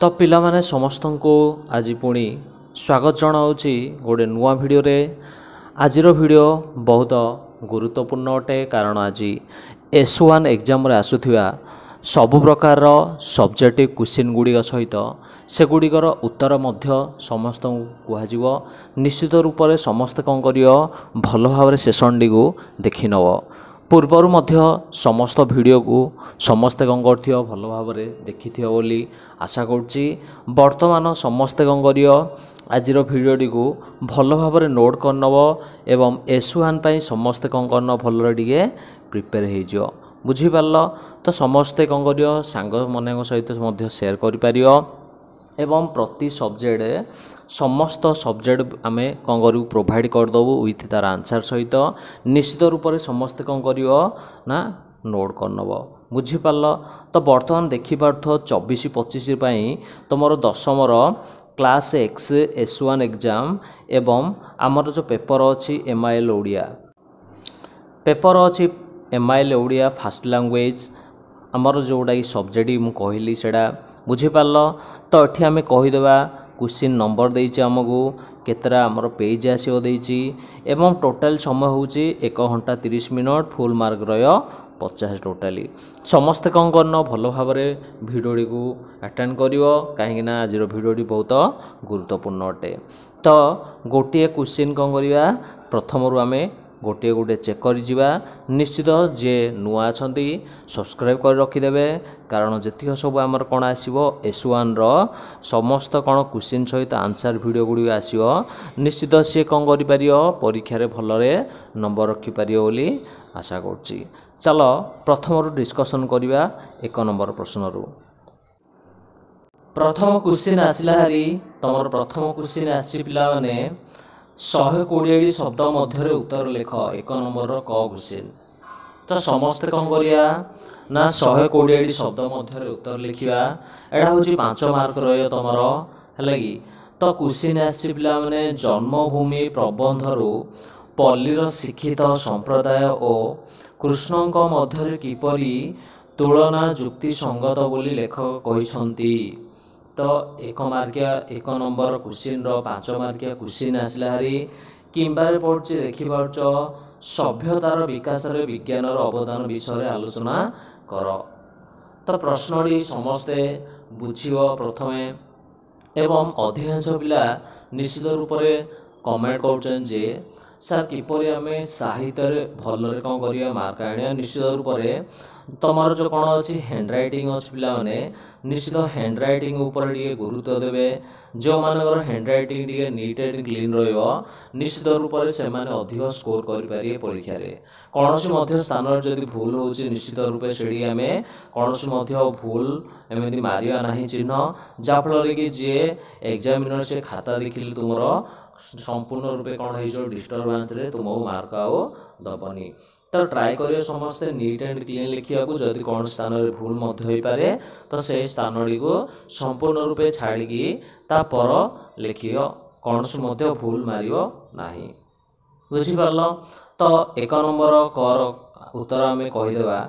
तो पिला माने समस्त को आज पुणी स्वागत जनाऊँगी गोटे नुआ भिडियो रे। आजिर भिडियो बहुत गुरुत्वपूर्ण अटे कारण आज S1 एग्जाम रे आसुथिबा सबु प्रकार सब्जेक्टिव क्वेश्चन गुड़िक सहित से गुड़िकर उत्तर मध्य समस्त को निश्चित रूप से समस्त कौन कर भल भाव सेसन टी को देखि नब पूर्वर मध्य समस्त वीडियो को समस्ते कौन कर भल भाव देखि बोली आशा करुच्ची। वर्तमान समस्ते कौन कर आज भिडियोटी को भल भाव नोट करनब एवं S1 पाई समस्ते कौन करन भल टे प्रिपेयर हो बुझीपार। तो समस्ते कौन कर सांग मन सहित सेयार कर एवं प्रति सब्जेक्ट समस्त सब्जेक्ट आम कौन करूँ प्रोवाइड करदेबू विथ तार आंसर सहित निश्चित रूप से समस्ते कौन कर ना नोट करनब बुझीपार। तो बर्तमान देखिपार 24-25 तुमर दशमर क्लास एक्स S1 एग्जाम एवं आमर जो पेपर अच्छी MIL ओडिया पेपर अच्छी MIL ओडिया फास्ट लैंग्वेज आमर जोटा कि सब्जेक्ट मुझे कहली से बुझीपार। तो ये आम कहीदेवा क्वेश्चन नंबर देछि आमको केतरा आमर पेज आसो एवं टोटाल समय हूँ 1 घंटा 30 मिनट फुल मार्क रहा 50 टोटाली समस्ते कौन करना भल भाव भिडियोटी को अटेंड कर कहीं आज भिडियोटी बहुत गुरुत्वपूर्ण अटे। तो गोटे क्वेश्चन कौन करवा प्रथम आम गोटे गोटे चेक कर निश्चित जे नुआ अच्छा सब्सक्राइब कर रखिदेवे कारण जी सब आमर कौन आसो S1 समस्त कौन क्वेश्चन सहित आंसर वीडियो गुड़ी आसो निश्चित सी कौन कर परीक्षा भलरे नंबर रखिपार बोली आशा करुच्ची। चलो प्रथम डिस्कसन करवा 1 नंबर प्रश्न रू प्रथम क्वेश्चन आसला हारी तुम प्रथम क्वेश्चन आसी पिला माने 120 शब्द मध्य उत्तर लेख 1 नंबर क क्वेश्चन। तो समस्ते कौन करिया ना 120 शब्द मध्य उत्तर लिखा एटा हूँ 5 मार्क रही तुम है कि। तो क्वेश्चन आसी पिला माने जन्मभूमि प्रबंधरू पल्लीर शिक्षित संप्रदाय और कृष्णଙ୍କ मध्य किपरि तुलना जुक्ति संगत बोली लेखक कहते। तो 1 मार्किया 1 नंबर क्वेश्चन 5 मार्किया क्वेश्चन आसला हारी किंबारे पड़े देखिपार सभ्यतार विकास विज्ञान अवदान विषय आलोचना कर। तो प्रश्नटी समस्ते बुझ प्रथमे एवं अधिकांश पिला निश्चित रूप से कमेंट कर सर किपर आम साहित्य भल कौन कर मार्क आने निश्चित रूप से तुम जो कौन अच्छी हैंड रईटिंग अच्छी पिला माने निश्चित हैंड रईटिंग उपर टे गुरुत्व देवे जो मानकर हैंड रईटिंग टे नीट एंड क्लीन निश्चित रूप से अधिक स्कोर करें परीक्षा कौन स्थान जदि भूल हो निश्चित रूप से आम कौन भूल एमती मारिया ना चिन्ह जहाँफल कि जी एग्जामिनर से खाता देखिले तुम संपूर्ण रूपे कौन हो डिस्टर्बांस तुमको मार्क आओ दबनी। तो ट्राए करिए समस्ते नीट एंड क्लीन लिखा जदि कौन स्थान भूल हो पारे तो से स्थान को संपूर्ण रूपे छाड़ी तापर लिख कौन भूल मार ना बुझीपार। तो 1 नंबर कर उत्तर आम कहीदेवा